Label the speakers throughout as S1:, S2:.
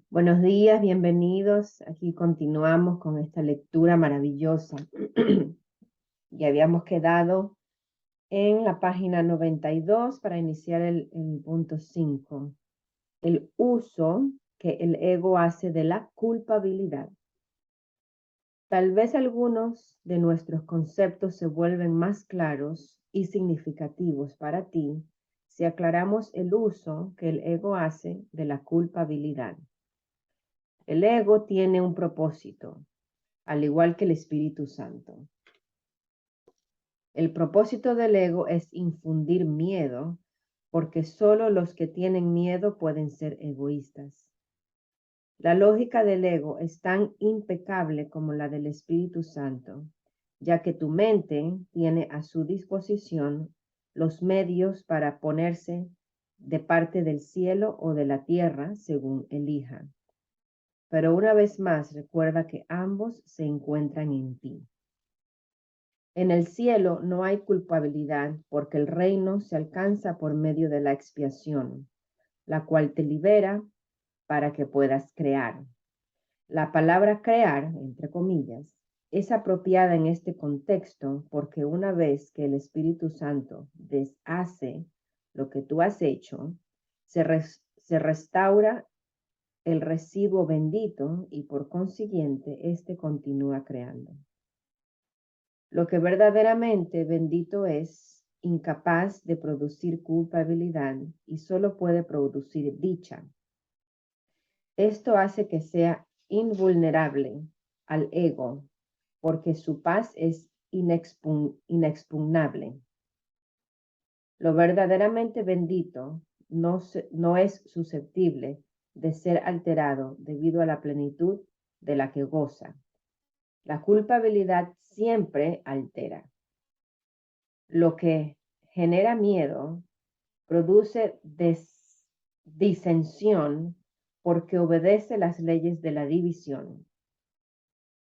S1: Buenos días, bienvenidos. Aquí continuamos con esta lectura maravillosa. Ya habíamos quedado en la página 92 para iniciar el punto 5. El uso que el ego hace de la culpabilidad. Tal vez algunos de nuestros conceptos se vuelven más claros y significativos para ti si aclaramos el uso que el ego hace de la culpabilidad. El ego tiene un propósito, al igual que el Espíritu Santo. El propósito del ego es infundir miedo, porque solo los que tienen miedo pueden ser egoístas. La lógica del ego es tan impecable como la del Espíritu Santo, ya que tu mente tiene a su disposición los medios para ponerse de parte del cielo o de la tierra, según elija. Pero una vez más, recuerda que ambos se encuentran en ti. En el cielo no hay culpabilidad porque el reino se alcanza por medio de la expiación, la cual te libera para que puedas crear. La palabra crear, entre comillas, es apropiada en este contexto porque una vez que el Espíritu Santo deshace lo que tú has hecho, se restaura el residuo bendito y por consiguiente, éste continúa creando. Lo que verdaderamente bendito es incapaz de producir culpabilidad y solo puede producir dicha. Esto hace que sea invulnerable al ego porque su paz es inexpugnable. Lo verdaderamente bendito no es susceptible de ser alterado debido a la plenitud de la que goza. La culpabilidad siempre altera. Lo que genera miedo produce disensión porque obedece las leyes de la división.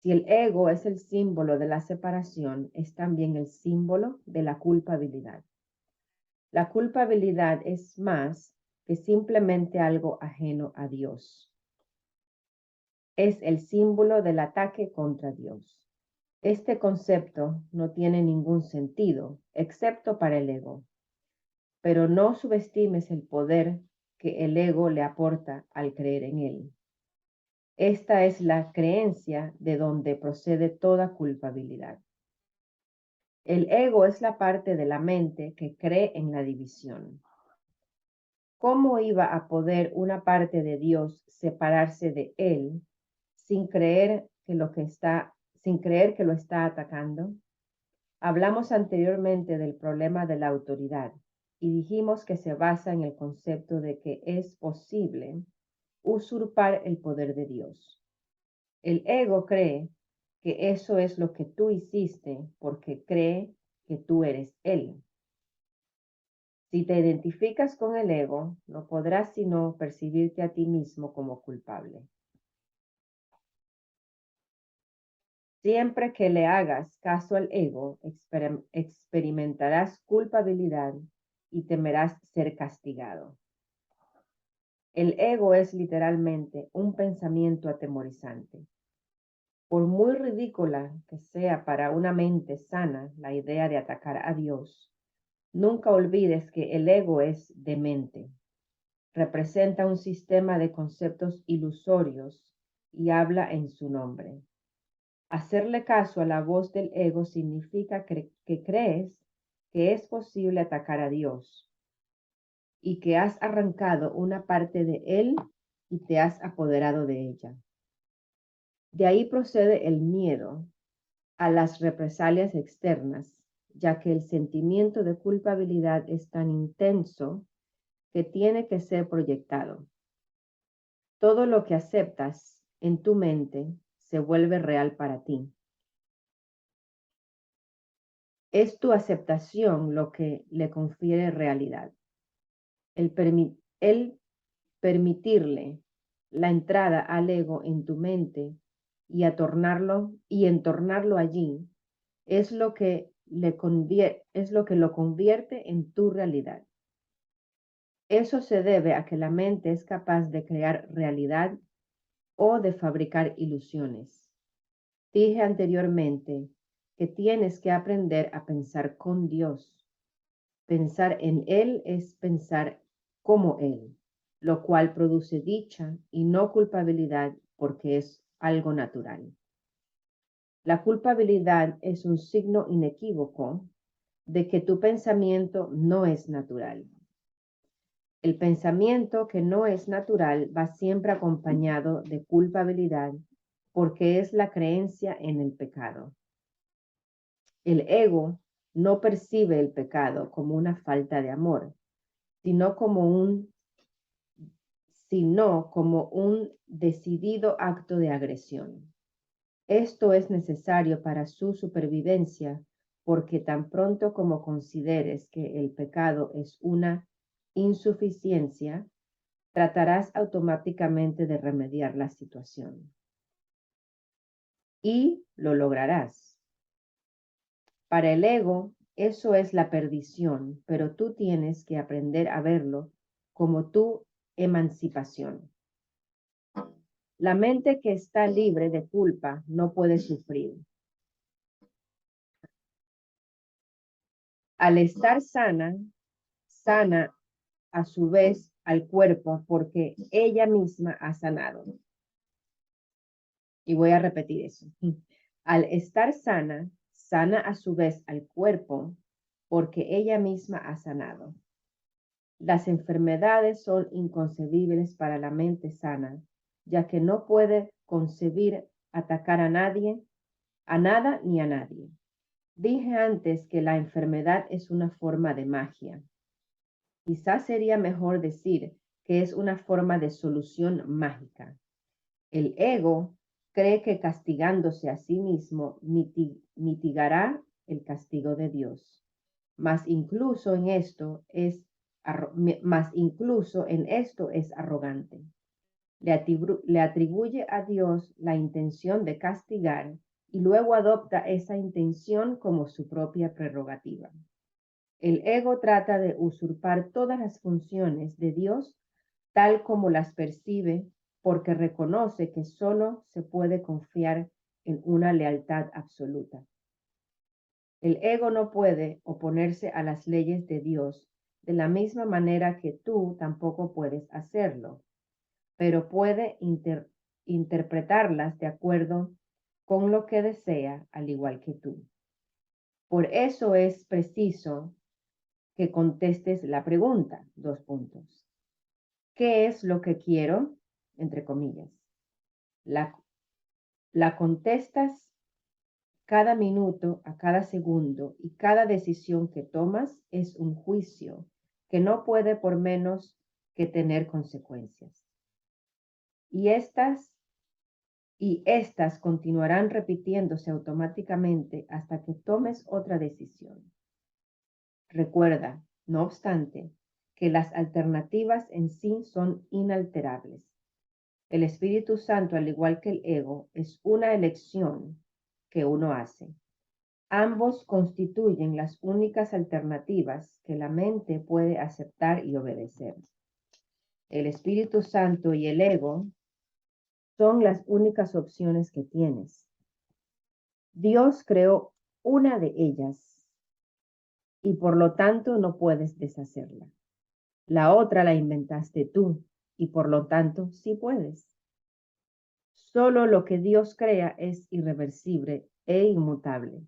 S1: Si el ego es el símbolo de la separación, es también el símbolo de la culpabilidad. La culpabilidad es más que simplemente algo ajeno a Dios. Es el símbolo del ataque contra Dios. Este concepto no tiene ningún sentido, excepto para el ego. Pero no subestimes el poder que el ego le aporta al creer en él. Esta es la creencia de donde procede toda culpabilidad. El ego es la parte de la mente que cree en la división. ¿Cómo iba a poder una parte de Dios separarse de él sin creer que lo está atacando? Hablamos anteriormente del problema de la autoridad y dijimos que se basa en el concepto de que es posible usurpar el poder de Dios. El ego cree que eso es lo que tú hiciste porque cree que tú eres él. Si te identificas con el ego, no podrás sino percibirte a ti mismo como culpable. Siempre que le hagas caso al ego, experimentarás culpabilidad y temerás ser castigado. El ego es literalmente un pensamiento atemorizante. Por muy ridícula que sea para una mente sana la idea de atacar a Dios, nunca olvides que el ego es demente. Representa un sistema de conceptos ilusorios y habla en su nombre. Hacerle caso a la voz del ego significa que crees que es posible atacar a Dios y que has arrancado una parte de él y te has apoderado de ella. De ahí procede el miedo a las represalias externas, ya que el sentimiento de culpabilidad es tan intenso que tiene que ser proyectado. Todo lo que aceptas en tu mente se vuelve real para ti. Es tu aceptación lo que le confiere realidad. El permitirle la entrada al ego en tu mente y entornarlo allí es lo que lo convierte en tu realidad. Eso se debe a que la mente es capaz de crear realidad o de fabricar ilusiones. Dije anteriormente que tienes que aprender a pensar con Dios. Pensar en Él es pensar como Él, lo cual produce dicha y no culpabilidad porque es algo natural. La culpabilidad es un signo inequívoco de que tu pensamiento no es natural. El pensamiento que no es natural va siempre acompañado de culpabilidad porque es la creencia en el pecado. El ego no percibe el pecado como una falta de amor, sino como un decidido acto de agresión. Esto es necesario para su supervivencia porque tan pronto como consideres que el pecado es una insuficiencia, tratarás automáticamente de remediar la situación. Y lo lograrás. Para el ego, eso es la perdición, pero tú tienes que aprender a verlo como tu emancipación. La mente que está libre de culpa no puede sufrir. Al estar sana, sana a su vez al cuerpo porque ella misma ha sanado. Y voy a repetir eso. Al estar sana, sana a su vez al cuerpo porque ella misma ha sanado. Las enfermedades son inconcebibles para la mente sana, ya que no puede concebir atacar a nadie, a nada ni a nadie. Dije antes que la enfermedad es una forma de magia. Quizás sería mejor decir que es una forma de solución mágica. El ego cree que castigándose a sí mismo mitigará el castigo de Dios. Mas incluso en esto es arrogante. Le atribuye a Dios la intención de castigar y luego adopta esa intención como su propia prerrogativa. El ego trata de usurpar todas las funciones de Dios tal como las percibe porque reconoce que solo se puede confiar en una lealtad absoluta. El ego no puede oponerse a las leyes de Dios de la misma manera que tú tampoco puedes hacerlo, pero puede interpretarlas de acuerdo con lo que desea, al igual que tú. Por eso es preciso que contestes la pregunta, ¿Qué es lo que quiero? Entre comillas. La contestas cada minuto, a cada segundo, y cada decisión que tomas es un juicio que no puede por menos que tener consecuencias. Y estas continuarán repitiéndose automáticamente hasta que tomes otra decisión. Recuerda, no obstante, que las alternativas en sí son inalterables. El Espíritu Santo, al igual que el ego, es una elección que uno hace. Ambos constituyen las únicas alternativas que la mente puede aceptar y obedecer. El Espíritu Santo y el ego son las únicas opciones que tienes. Dios creó una de ellas y por lo tanto no puedes deshacerla. La otra la inventaste tú y por lo tanto sí puedes. Solo lo que Dios crea es irreversible e inmutable.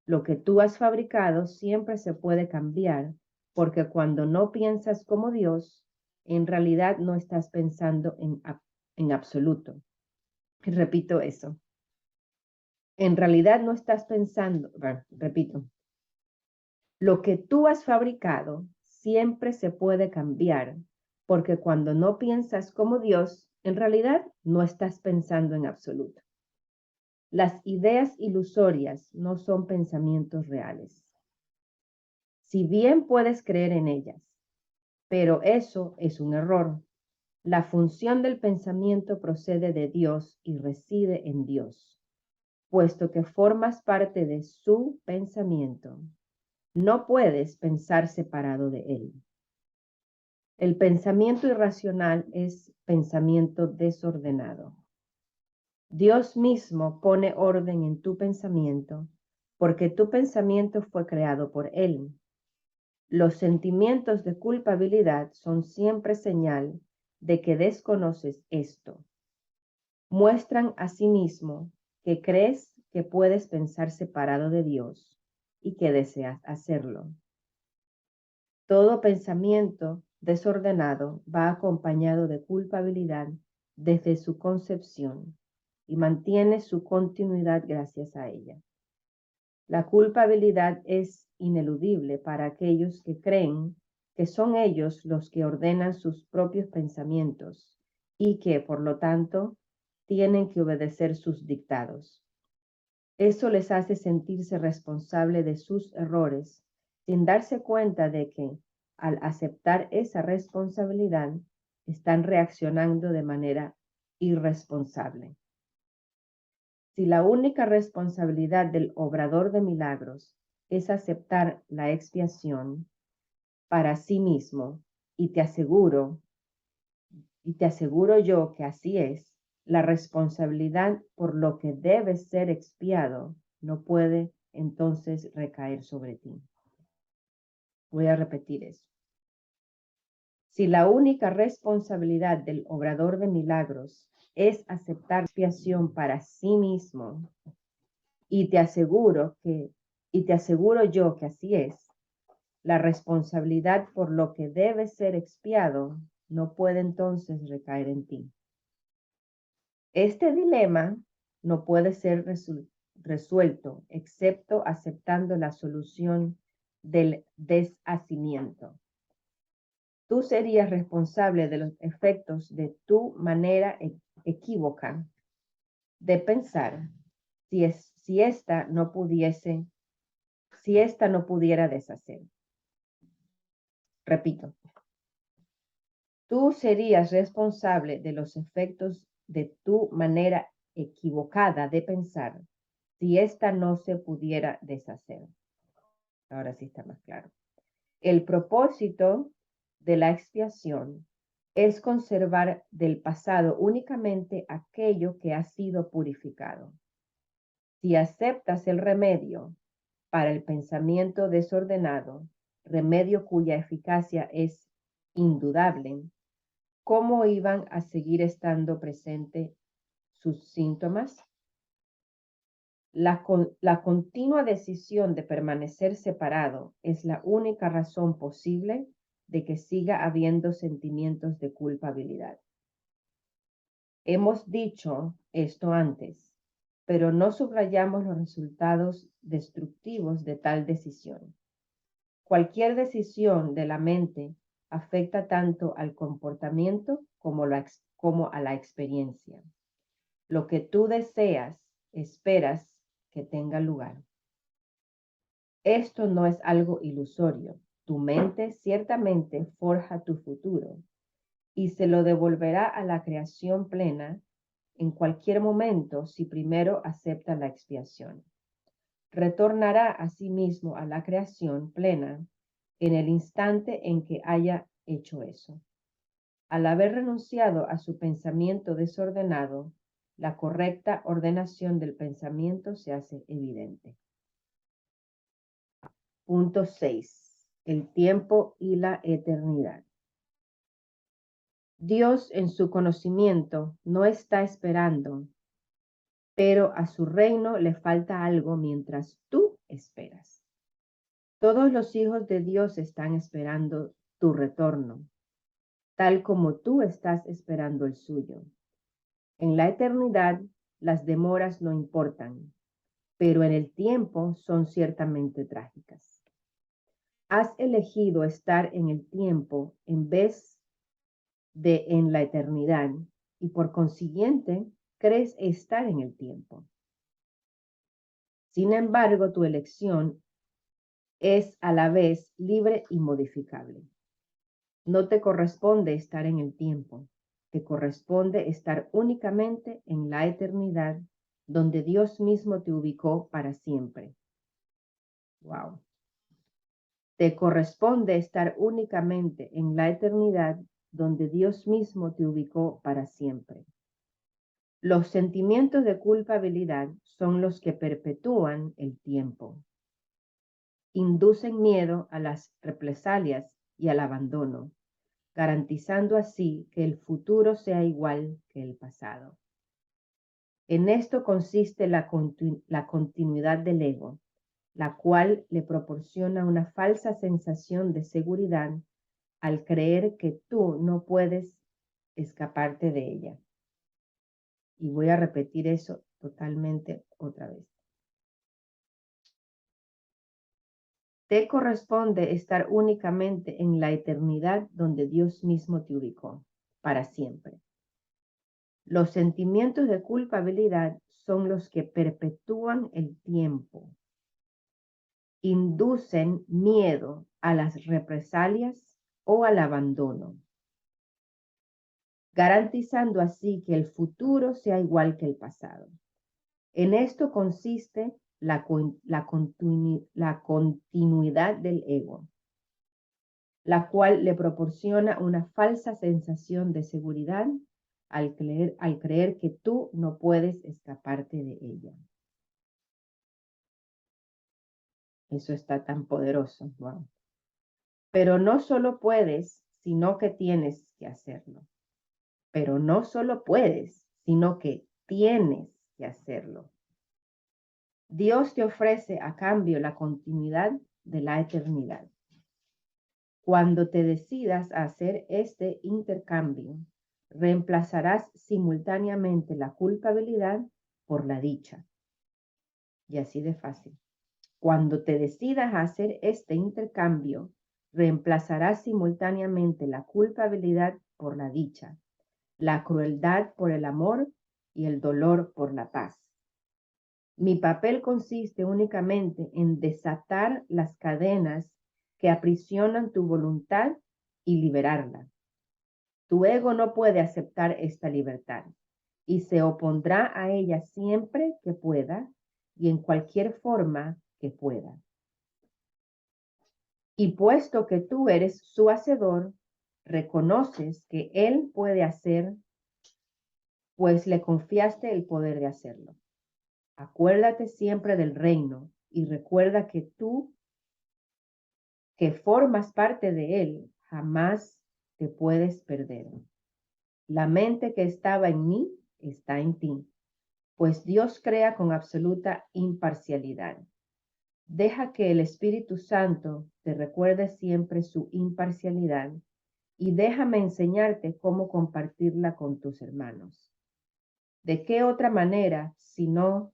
S1: Lo que tú has fabricado siempre se puede cambiar porque cuando no piensas como Dios, en realidad no estás pensando en absoluto. Repito eso. En realidad no estás pensando, bueno, repito, lo que tú has fabricado siempre se puede cambiar porque cuando no piensas como Dios, en realidad no estás pensando en absoluto. Las ideas ilusorias no son pensamientos reales. Si bien puedes creer en ellas, pero eso es un error. La función del pensamiento procede de Dios y reside en Dios, puesto que formas parte de su pensamiento. No puedes pensar separado de él. El pensamiento irracional es pensamiento desordenado. Dios mismo pone orden en tu pensamiento, porque tu pensamiento fue creado por Él. Los sentimientos de culpabilidad son siempre señal de que desconoces esto. Muestran asimismo que crees que puedes pensar separado de Dios y que deseas hacerlo. Todo pensamiento desordenado va acompañado de culpabilidad desde su concepción y mantiene su continuidad gracias a ella. La culpabilidad es ineludible para aquellos que creen que son ellos los que ordenan sus propios pensamientos y que, por lo tanto, tienen que obedecer sus dictados. Eso les hace sentirse responsable de sus errores, sin darse cuenta de que, al aceptar esa responsabilidad, están reaccionando de manera irresponsable. Si la única responsabilidad del obrador de milagros es aceptar la expiación para sí mismo, y te aseguro yo que así es, la responsabilidad por lo que debe ser expiado no puede entonces recaer sobre ti. Voy a repetir eso. Si la única responsabilidad del obrador de milagros es aceptar expiación para sí mismo, y te aseguro yo que así es, la responsabilidad por lo que debe ser expiado no puede entonces recaer en ti. Este dilema no puede ser resuelto excepto aceptando la solución del deshacimiento. Tú serías responsable de los efectos de tu manera equívoca de pensar si esta no pudiera deshacer. Repito, tú serías responsable de los efectos de tu manera equivocada de pensar si esta no se pudiera deshacer. Ahora sí está más claro. El propósito de la expiación es conservar del pasado únicamente aquello que ha sido purificado. Si aceptas el remedio para el pensamiento desordenado, remedio cuya eficacia es indudable, ¿cómo iban a seguir estando presentes sus síntomas? La continua decisión de permanecer separado es la única razón posible de que siga habiendo sentimientos de culpabilidad. Hemos dicho esto antes, pero no subrayamos los resultados destructivos de tal decisión. Cualquier decisión de la mente afecta tanto al comportamiento como a la experiencia. Lo que tú deseas, esperas que tenga lugar. Esto no es algo ilusorio. Tu mente ciertamente forja tu futuro y se lo devolverá a la creación plena en cualquier momento si primero acepta la expiación. Retornará a sí mismo a la creación plena en el instante en que haya hecho eso. Al haber renunciado a su pensamiento desordenado, la correcta ordenación del pensamiento se hace evidente. Punto 6. El tiempo y la eternidad. Dios en su conocimiento no está esperando, pero a su reino le falta algo mientras tú esperas. Todos los hijos de Dios están esperando tu retorno, tal como tú estás esperando el suyo. En la eternidad, las demoras no importan, pero en el tiempo son ciertamente trágicas. Has elegido estar en el tiempo en vez de en la eternidad y por consiguiente crees estar en el tiempo. Sin embargo, tu elección es a la vez libre y modificable. No te corresponde estar en el tiempo, te corresponde estar únicamente en la eternidad, donde Dios mismo te ubicó para siempre. Wow. Te corresponde estar únicamente en la eternidad, donde Dios mismo te ubicó para siempre. Los sentimientos de culpabilidad son los que perpetúan el tiempo. Inducen miedo a las represalias y al abandono, garantizando así que el futuro sea igual que el pasado. En esto consiste la continuidad del ego, la cual le proporciona una falsa sensación de seguridad al creer que tú no puedes escaparte de ella. Y voy a repetir eso totalmente otra vez. Te corresponde estar únicamente en la eternidad donde Dios mismo te ubicó, para siempre. Los sentimientos de culpabilidad son los que perpetúan el tiempo, inducen miedo a las represalias o al abandono, garantizando así que el futuro sea igual que el pasado. En esto consiste la continuidad del ego, la cual le proporciona una falsa sensación de seguridad al creer que tú no puedes escaparte de ella. Eso está tan poderoso. Wow. Pero no solo puedes, sino que tienes que hacerlo. Pero no solo puedes, sino que tienes que hacerlo. Dios te ofrece a cambio la continuidad de la eternidad. Cuando te decidas a hacer este intercambio, reemplazarás simultáneamente la culpabilidad por la dicha. Y así de fácil. Cuando te decidas a hacer este intercambio, reemplazarás simultáneamente la culpabilidad por la dicha, la crueldad por el amor y el dolor por la paz. Mi papel consiste únicamente en desatar las cadenas que aprisionan tu voluntad y liberarla. Tu ego no puede aceptar esta libertad y se opondrá a ella siempre que pueda y en cualquier forma que pueda. Y puesto que tú eres su hacedor, reconoces que él puede hacer, pues le confiaste el poder de hacerlo. Acuérdate siempre del reino y recuerda que tú, que formas parte de él, jamás te puedes perder. La mente que estaba en mí está en ti, pues Dios crea con absoluta imparcialidad. Deja que el Espíritu Santo te recuerde siempre su imparcialidad y déjame enseñarte cómo compartirla con tus hermanos. ¿De qué otra manera, si no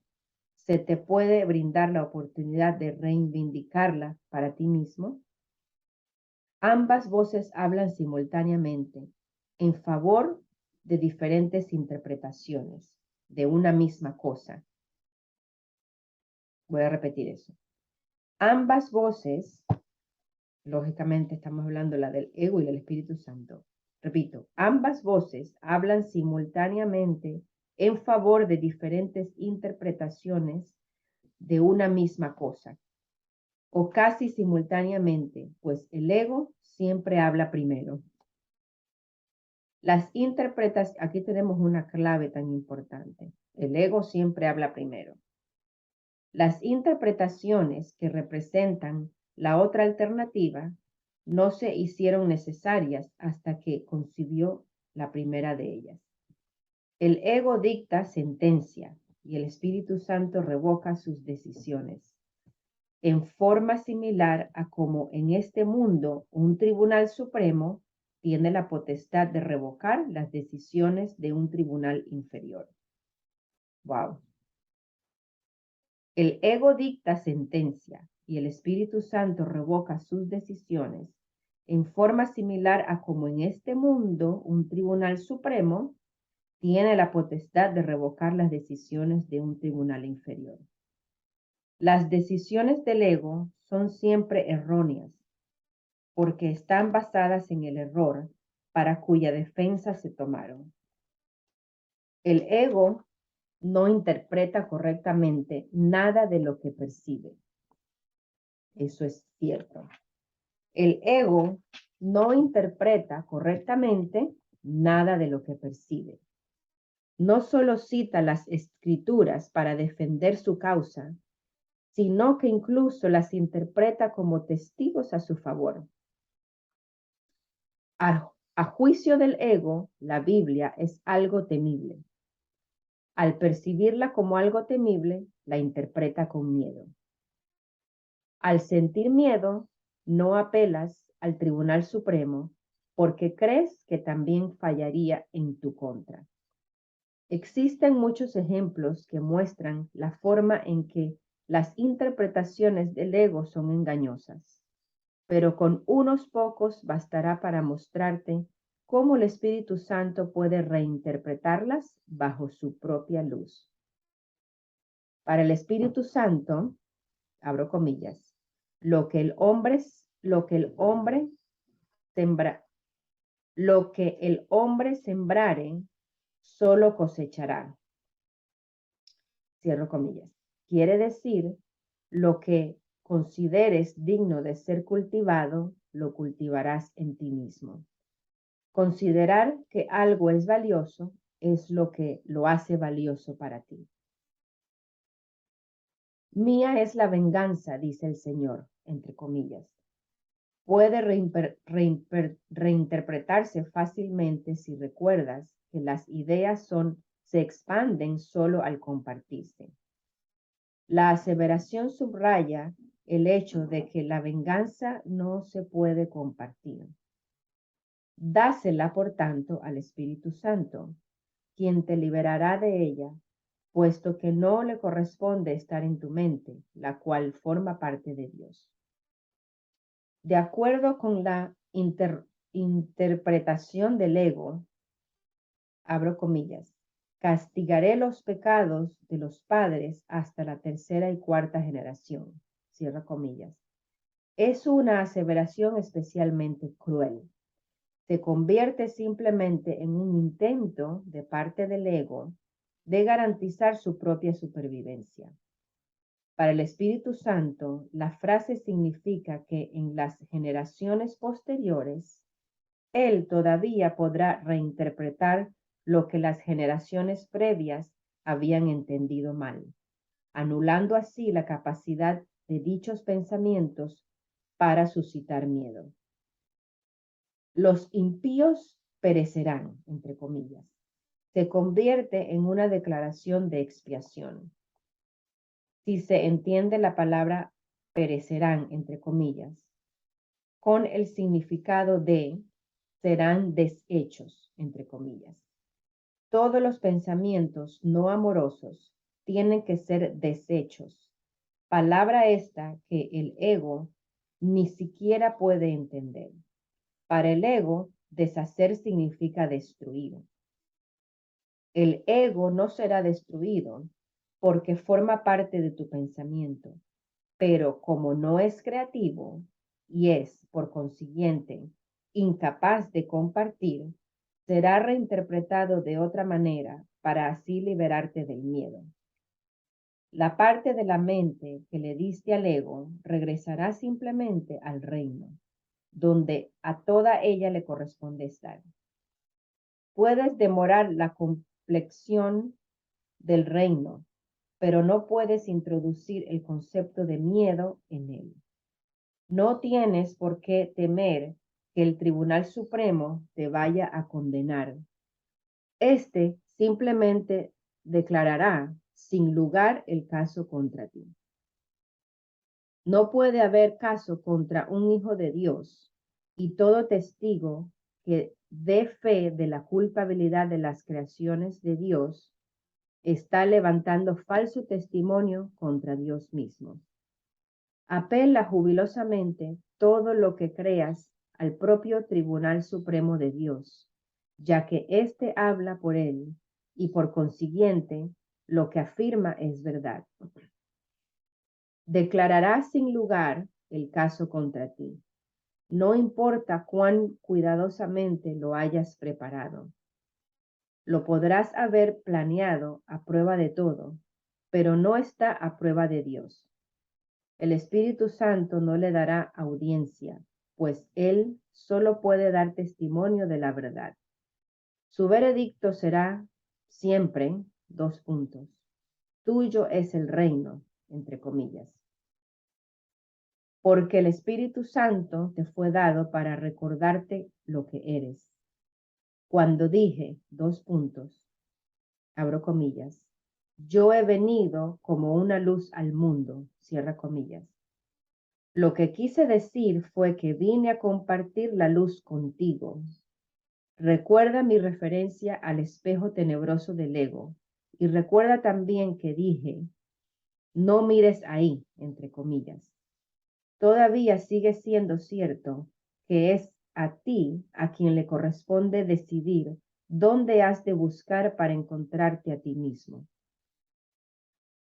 S1: se te puede brindar la oportunidad de reivindicarla para ti mismo? Ambas voces hablan simultáneamente en favor de diferentes interpretaciones de una misma cosa. Voy a repetir eso. Ambas voces, lógicamente estamos hablando la del ego y del Espíritu Santo. Repito, ambas voces hablan simultáneamente en favor de diferentes interpretaciones de una misma cosa, o casi simultáneamente, pues el ego siempre habla primero. Las interpretaciones, aquí tenemos una clave tan importante. El ego siempre habla primero. Las interpretaciones que representan la otra alternativa no se hicieron necesarias hasta que concibió la primera de ellas. El ego dicta sentencia y el Espíritu Santo revoca sus decisiones, en forma similar a como en este mundo un tribunal supremo tiene la potestad de revocar las decisiones de un tribunal inferior. Wow. El ego dicta sentencia y el Espíritu Santo revoca sus decisiones en forma similar a como en este mundo un tribunal supremo tiene la potestad de revocar las decisiones de un tribunal inferior. Las decisiones del ego son siempre erróneas porque están basadas en el error para cuya defensa se tomaron. El ego no interpreta correctamente nada de lo que percibe. Eso es cierto. El ego no interpreta correctamente nada de lo que percibe. No solo cita las escrituras para defender su causa, sino que incluso las interpreta como testigos a su favor. A juicio del ego, la Biblia es algo temible. Al percibirla como algo temible, la interpreta con miedo. Al sentir miedo, no apelas al Tribunal Supremo porque crees que también fallaría en tu contra. Existen muchos ejemplos que muestran la forma en que las interpretaciones del ego son engañosas, pero con unos pocos bastará para mostrarte cómo el Espíritu Santo puede reinterpretarlas bajo su propia luz. Para el Espíritu Santo, abro comillas, lo que el hombre sembrare, solo cosechará. Cierro comillas. Quiere decir, lo que consideres digno de ser cultivado, lo cultivarás en ti mismo. Considerar que algo es valioso es lo que lo hace valioso para ti. Mía es la venganza, dice el Señor, entre comillas. Puede reinterpretarse fácilmente si recuerdas que las ideas se expanden solo al compartirse. La aseveración subraya el hecho de que la venganza no se puede compartir. Dásela, por tanto, al Espíritu Santo, quien te liberará de ella, puesto que no le corresponde estar en tu mente, la cual forma parte de Dios. De acuerdo con la interpretación del ego, abro comillas, castigaré los pecados de los padres hasta la tercera y cuarta generación, cierro comillas. Es una aseveración especialmente cruel. Se convierte simplemente en un intento de parte del ego de garantizar su propia supervivencia. Para el Espíritu Santo, la frase significa que en las generaciones posteriores, Él todavía podrá reinterpretar lo que las generaciones previas habían entendido mal, anulando así la capacidad de dichos pensamientos para suscitar miedo. Los impíos perecerán, entre comillas. Se convierte en una declaración de expiación. Si se entiende la palabra perecerán, entre comillas, con el significado de serán deshechos, entre comillas. Todos los pensamientos no amorosos tienen que ser deshechos. Palabra esta que el ego ni siquiera puede entender. Para el ego, deshacer significa destruir. El ego no será destruido porque forma parte de tu pensamiento, pero como no es creativo y es, por consiguiente, incapaz de compartir, será reinterpretado de otra manera para así liberarte del miedo. La parte de la mente que le diste al ego regresará simplemente al reino, donde a toda ella le corresponde estar. Puedes demorar la complexión del reino, pero no puedes introducir el concepto de miedo en él. No tienes por qué temer que el Tribunal Supremo te vaya a condenar. Este simplemente declarará sin lugar el caso contra ti. No puede haber caso contra un hijo de Dios y todo testigo que dé fe de la culpabilidad de las creaciones de Dios está levantando falso testimonio contra Dios mismo. Apela jubilosamente todo lo que creas al propio Tribunal Supremo de Dios, ya que éste habla por él y por consiguiente lo que afirma es verdad. Declarará sin lugar el caso contra ti. No importa cuán cuidadosamente lo hayas preparado. Lo podrás haber planeado a prueba de todo, pero no está a prueba de Dios. El Espíritu Santo no le dará audiencia, pues Él solo puede dar testimonio de la verdad. Su veredicto será siempre, dos puntos. Tuyo es el reino, entre comillas. Porque el Espíritu Santo te fue dado para recordarte lo que eres. Cuando dije, dos puntos, abro comillas, yo he venido como una luz al mundo, cierra comillas. Lo que quise decir fue que vine a compartir la luz contigo. Recuerda mi referencia al espejo tenebroso del ego y recuerda también que dije, no mires ahí, entre comillas. Todavía sigue siendo cierto que es a ti a quien le corresponde decidir dónde has de buscar para encontrarte a ti mismo.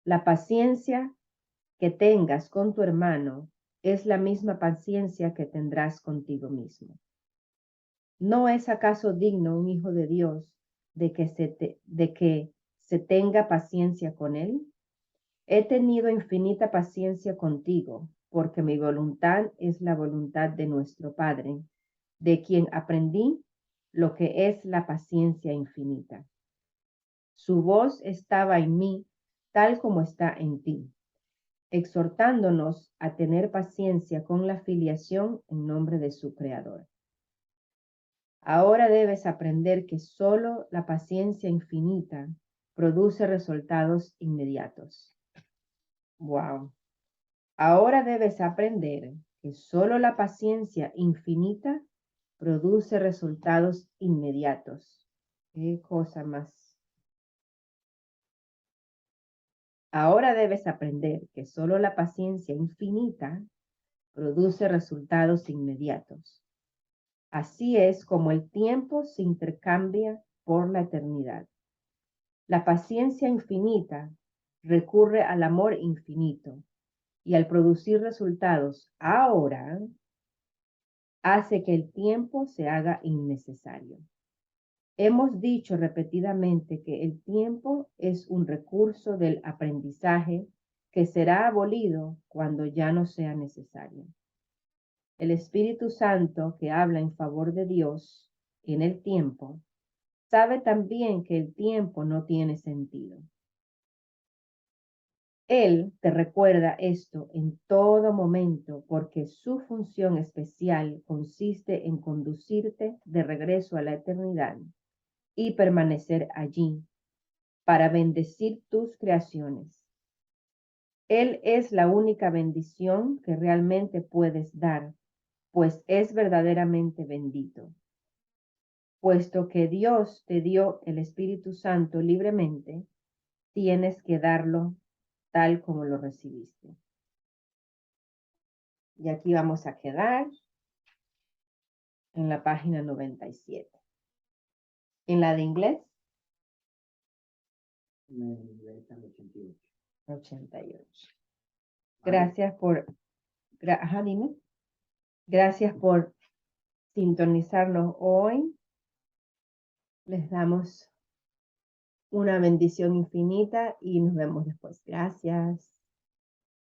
S1: La paciencia que tengas con tu hermano es la misma paciencia que tendrás contigo mismo. ¿No es acaso digno un hijo de Dios de que se tenga paciencia con él? He tenido infinita paciencia contigo, porque mi voluntad es la voluntad de nuestro Padre, de quien aprendí lo que es la paciencia infinita. Su voz estaba en mí, tal como está en ti, exhortándonos a tener paciencia con la filiación en nombre de su Creador. Ahora debes aprender que solo la paciencia infinita produce resultados inmediatos. Wow. Ahora debes aprender que solo la paciencia infinita produce resultados inmediatos. Qué cosa más. Ahora debes aprender que solo la paciencia infinita produce resultados inmediatos. Así es como el tiempo se intercambia por la eternidad. La paciencia infinita recurre al amor infinito y al producir resultados ahora, hace que el tiempo se haga innecesario. Hemos dicho repetidamente que el tiempo es un recurso del aprendizaje que será abolido cuando ya no sea necesario. El Espíritu Santo que habla en favor de Dios en el tiempo, sabe también que el tiempo no tiene sentido. Él te recuerda esto en todo momento porque su función especial consiste en conducirte de regreso a la eternidad y permanecer allí para bendecir tus creaciones. Él es la única bendición que realmente puedes dar, pues es verdaderamente bendito. Puesto que Dios te dio el Espíritu Santo libremente, tienes que darlo tal como lo recibiste. Y aquí vamos a quedar en la página 97. ¿En la de inglés?
S2: En inglés al 88.
S1: 88. Gracias por... Ajá, dime. Gracias por sintonizarnos hoy. Les damos una bendición infinita y nos vemos después. Gracias.